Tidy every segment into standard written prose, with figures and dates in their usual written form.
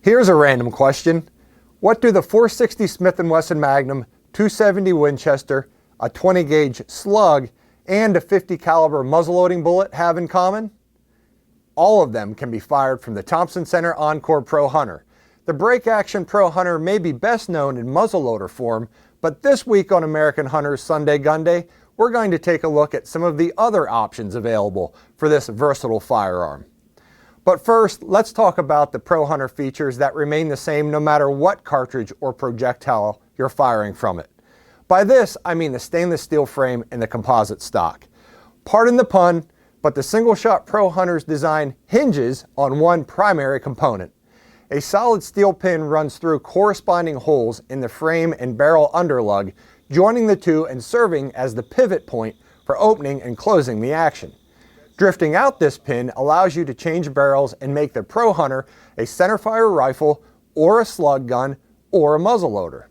Here's a random question. What do the .460 Smith & Wesson Magnum, .270 Winchester, a 20 gauge slug, and a .50 caliber muzzleloading bullet have in common? All of them can be fired from the Thompson Center Encore Pro Hunter. The Break Action Pro Hunter may be best known in muzzleloader form, but this week on American Hunter's Sunday Gunday, we're going to take a look at some of the other options available for this versatile firearm. But first, let's talk about the Pro Hunter features that remain the same no matter what cartridge or projectile you're firing from it. By this, I mean the stainless steel frame and the composite stock. Pardon the pun, but the single-shot Pro Hunter's design hinges on one primary component. A solid steel pin runs through corresponding holes in the frame and barrel underlug, joining the two and serving as the pivot point for opening and closing the action. Drifting out this pin allows you to change barrels and make the Pro Hunter a centerfire rifle or a slug gun or a muzzleloader.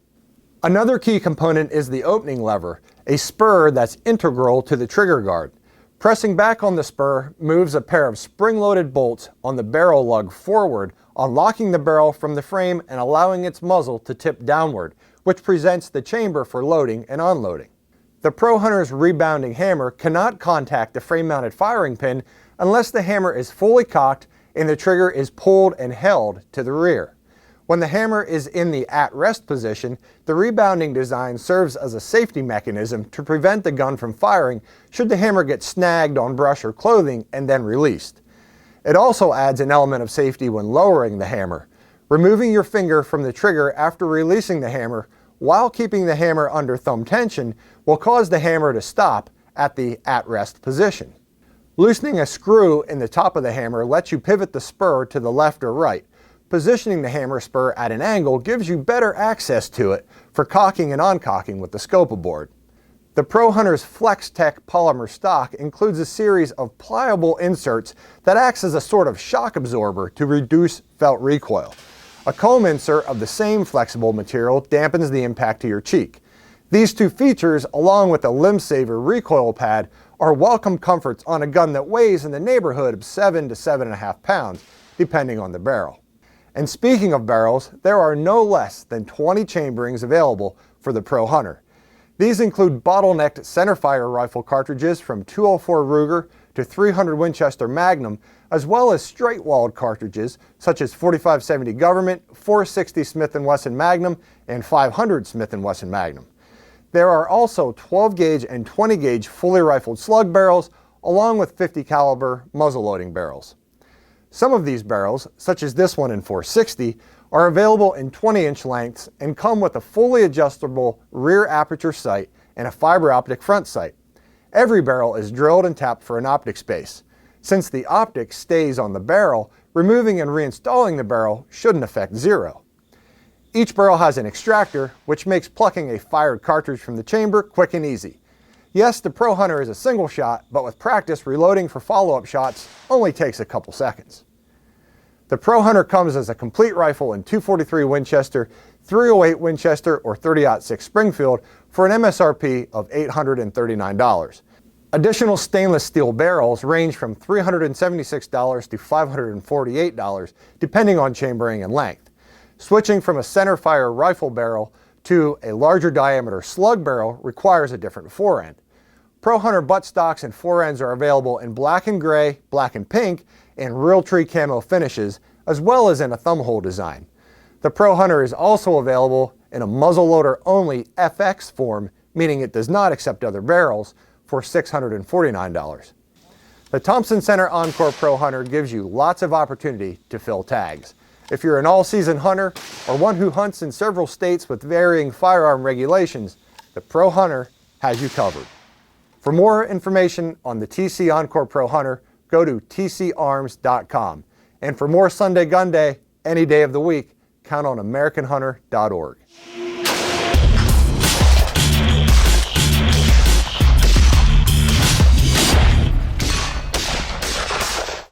Another key component is the opening lever, a spur that's integral to the trigger guard. Pressing back on the spur moves a pair of spring-loaded bolts on the barrel lug forward, unlocking the barrel from the frame and allowing its muzzle to tip downward, which presents the chamber for loading and unloading. The Pro Hunter's rebounding hammer cannot contact the frame-mounted firing pin unless the hammer is fully cocked and the trigger is pulled and held to the rear. When the hammer is in the at-rest position, the rebounding design serves as a safety mechanism to prevent the gun from firing should the hammer get snagged on brush or clothing and then released. It also adds an element of safety when lowering the hammer. Removing your finger from the trigger after releasing the hammer while keeping the hammer under thumb tension will cause the hammer to stop at the at-rest position. Loosening a screw in the top of the hammer lets you pivot the spur to the left or right. Positioning the hammer spur at an angle gives you better access to it for cocking and uncocking with the scope aboard. The Pro Hunter's FlexTech polymer stock includes a series of pliable inserts that acts as a sort of shock absorber to reduce felt recoil. A comb insert of the same flexible material dampens the impact to your cheek. These two features, along with a limb saver recoil pad, are welcome comforts on a gun that weighs in the neighborhood of 7 to 7.5 pounds, depending on the barrel. And speaking of barrels, there are no less than 20 chamberings available for the Pro Hunter. These include bottlenecked centerfire rifle cartridges from .204 Ruger to .300 Winchester Magnum, as well as straight-walled cartridges such as .45-70 Government, .460 Smith & Wesson Magnum, and .500 Smith & Wesson Magnum. There are also 12 gauge and 20 gauge fully rifled slug barrels, along with .50 caliber muzzleloading barrels. Some of these barrels, such as this one in .460, are available in 20-inch lengths and come with a fully adjustable rear aperture sight and a fiber optic front sight. Every barrel is drilled and tapped for an optic space. Since the optic stays on the barrel, removing and reinstalling the barrel shouldn't affect zero. Each barrel has an extractor, which makes plucking a fired cartridge from the chamber quick and easy. Yes, the Pro Hunter is a single shot, but with practice, reloading for follow-up shots only takes a couple seconds. The Pro Hunter comes as a complete rifle in .243 Winchester, .308 Winchester, or .30-06 Springfield for an MSRP of $839. Additional stainless steel barrels range from $376 to $548, depending on chambering and length. Switching from a centerfire rifle barrel to a larger diameter slug barrel requires a different forend. Pro Hunter buttstocks and forends are available in black and gray, black and pink, and Realtree camo finishes, as well as in a thumbhole design. The Pro Hunter is also available in a muzzleloader-only FX form, meaning it does not accept other barrels, for $649. The Thompson Center Encore Pro Hunter gives you lots of opportunity to fill tags. If you're an all-season hunter or one who hunts in several states with varying firearm regulations, the Pro Hunter has you covered. For more information on the TC Encore Pro Hunter, go to tcarms.com. And for more Sunday Gunday, any day of the week, count on AmericanHunter.org.